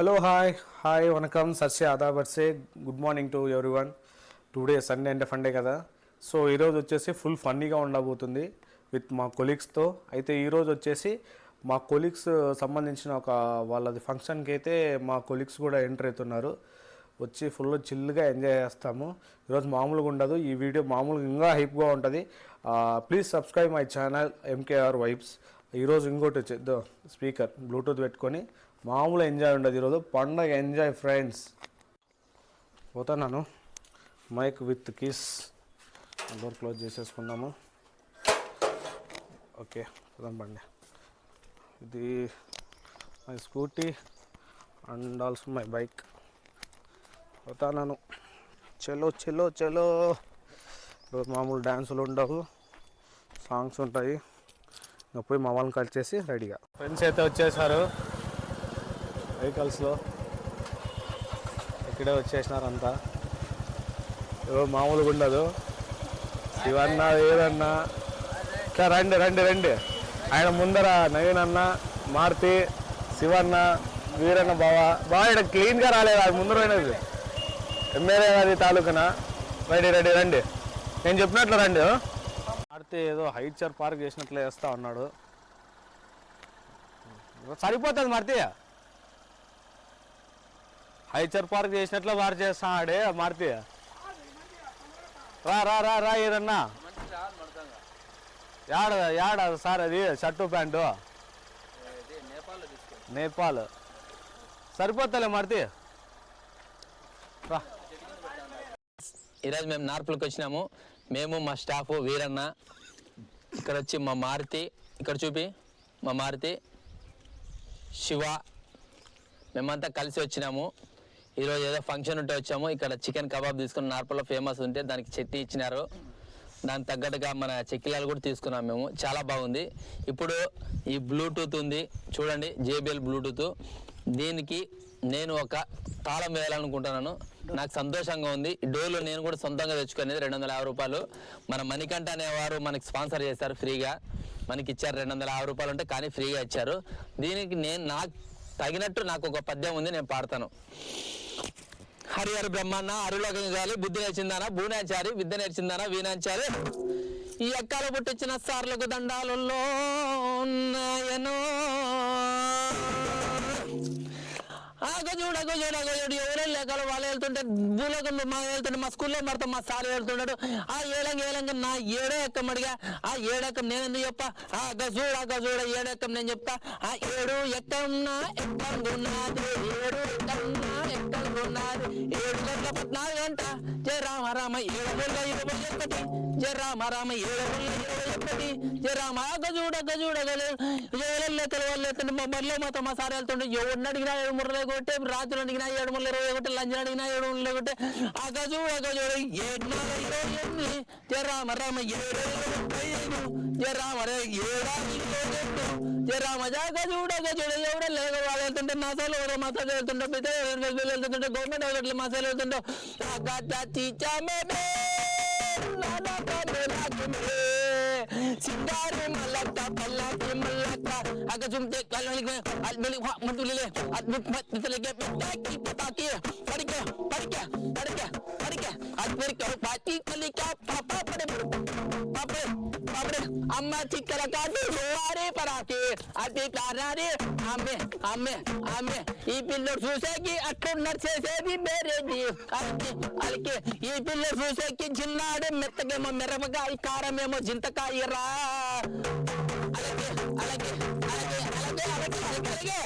Hello hi వనకం సస్య ఆదాబ్ వర్సే good morning to everyone. Today Sunday అంటే ఫండే కదా. సో ఈరోజు వచ్చేసి ఫుల్ ఫన్నీగా ఉండబోతుంది విత్ మా కొలీగ్స్తో. అయితే ఈరోజు వచ్చేసి మా కొలీగ్స్ సంబంధించిన ఒక వాళ్ళది ఫంక్షన్కి అయితే మా కొలీగ్స్ కూడా ఎంటర్ అవుతున్నారు. వచ్చి ఫుల్ చిల్గా ఎంజాయ్ చేస్తాము. ఈరోజు మామూలుగా ఉండదు, ఈ వీడియో మామూలుగా ఇంకా హైప్గా ఉంటుంది. Please subscribe my channel MKR vibes. ఈరోజు ఇంకోటి వచ్చేది స్పీకర్ బ్లూటూత్ పెట్టుకొని మామూలు ఎంజాయ్ ఉండదు. ఈరోజు పండగ ఎంజాయ్ ఫ్రెండ్స్. పోతున్నాను mike with kiss. Door close చేసేసుకున్నాము. ఓకే పోదాం బండి. ఇది my scooty and also my bike. పోతాను. చలో చలో చలో. ఈరోజు మామూలు డ్యాన్సులు ఉండవు, సాంగ్స్ ఉంటాయి. ఇంకా పోయి మా వాళ్ళని కలిసేసి రెడీగా. ఫ్రెండ్స్ అయితే వచ్చేసారు వెహికల్స్లో. ఇక్కడే వచ్చేసినారు అంతా. ఏదో మామూలుగా ఉండదు. శివన్న ఏదన్నా ఇంకా రండి రండి రండి. ఆయన ముందర నవీన్ అన్న, మారుతి, శివన్న, వీరన్న, బావ ఇక్కడ క్లీన్గా రాలేదు. అది ముందర పోయినది ఎమ్మెల్యే అది తాలూకున. రెడీ రెడీ రండి, నేను చెప్పినట్లు రండి. మారుతి ఏదో హైచర్ పార్క్ చేసినట్లు వేస్తా ఉన్నాడు. సరిపోతుంది మారుతి, హైచర్ పార్క్ చేసినట్లు వారు చేస్తాడే మారుతి. రా రా రా రా ఏదన్నా యాడ సార్ అది షర్టు ప్యాంటు నేపాల్ సరిపోతలే మారుతి. రా. ఈరోజు మేము నార్పులకు వచ్చినాము. మేము మా స్టాఫ్ వీరన్న, ఇక్కడ వచ్చి మా మారుతి, ఇక్కడ చూపి మా మారుతి, శివ, మేమంతా కలిసి వచ్చినాము. ఈరోజు ఏదో ఫంక్షన్ ఉంటే వచ్చాము. ఇక్కడ చికెన్ కబాబ్ తీసుకుని నార్పల్లో ఫేమస్ ఉంటే దానికి చట్నీ ఇచ్చినారు. దానికి తగ్గట్టుగా మన చెక్కిలాలు కూడా తీసుకున్నాం మేము. చాలా బాగుంది. ఇప్పుడు ఈ బ్లూటూత్ ఉంది చూడండి, JBL బ్లూటూత్. దీనికి నేను ఒక తాళం వేయాలనుకుంటున్నాను. నాకు సంతోషంగా ఉంది. ఈ డోర్లు నేను కూడా సొంతంగా తెచ్చుకునేది 250 రూపాయలు. మన మణికంఠ అనేవారు మనకి స్పాన్సర్ చేశారు, ఫ్రీగా మనకి ఇచ్చారు. 250 రూపాయలు ఉంటే కానీ ఫ్రీగా ఇచ్చారు. దీనికి నాకు తగినట్టు నాకు ఒక పద్యం ఉంది, నేను పాడతాను. హరిహర బ్రహ్మాన్న అరులోకించాలి, బుద్ధి నేర్చిందానా భూనాచారి, విద్య నేర్చిందానా వీణాచారి. ఈ ఎక్కాలు పుట్టించిన సార్లకు దండాలలో ఉన్నాయనో. గజుడు ఎవరైనా లేకలు వాళ్ళు వెళ్తుంటే భూలోకం మా వెళ్తుంటే మా స్కూల్లో పడతాం, మా సార్ వెళ్తున్నాడు. ఆ ఏలంగా నా ఏడో ఎక్కం అడిగా. ఆ ఏడెక్కం నేను ఎందుకు చెప్పా? గజూడ ఏడెక్కం నేను చెప్తా. ఆ ఏడు ఎక్కం నా ఎక్కడున్నది, ఏడు ఎక్కం నా ఎక్కడున్నది, 7 గంటల 14 గంట. జయ రామ రామ 721, జయ రామ రామ 721, జయ రామ. గజూడ లెక్కలు వాళ్ళు వెళ్తుంటే మా బరిలో మాతో మా సార్ వెళ్తుంటే ఎవరిని అడిగినా 7 మురలే కొట్టే, రాత్రి అడిగినా 7 మురలు 21, లంచ్ అడిగినా 7 మురలే కొట్టే. ఆ గజూడ 7 జయ రామ రామ 7 జయ రామ రే 7 జయ రామ జా గజూడ ఎవడ లేక వాళ్ళు వెళ్తుంటే మా సార్లు మసాలు వెళ్తుంటే వెళ్తుంటే గవర్నమెంట్ హాస్పిటల్ మసాలు వెళ్తుంటే సింగారి మల్లక్క పల్లకి మల్లక్క అగ జుంటే కళ్ళకి అల్బలి మతులే అద్భుతలకే పటాకి పటాకి పడికే పడికే పడికే పడికే అద్భుత పాటి కలిక పాప పడే పాపే పాపే అమ్మ చిక్కల కాటి వారే పరాకి అతి కారారే ఆమె ఆమె ఆమె. ఈ పిల్లడు చూసేకి అట్లున్నారు చేసేది బేరేది అలికి అలికి. ఈ పిల్లడు చూసేకి చిన్నాడే మెత్తగేమో మిరపకాయ, కారమేమో జింతకాయ రా. అలాగే అలాగే అలాగే అలాగే అలాగే అలాగే అలాగే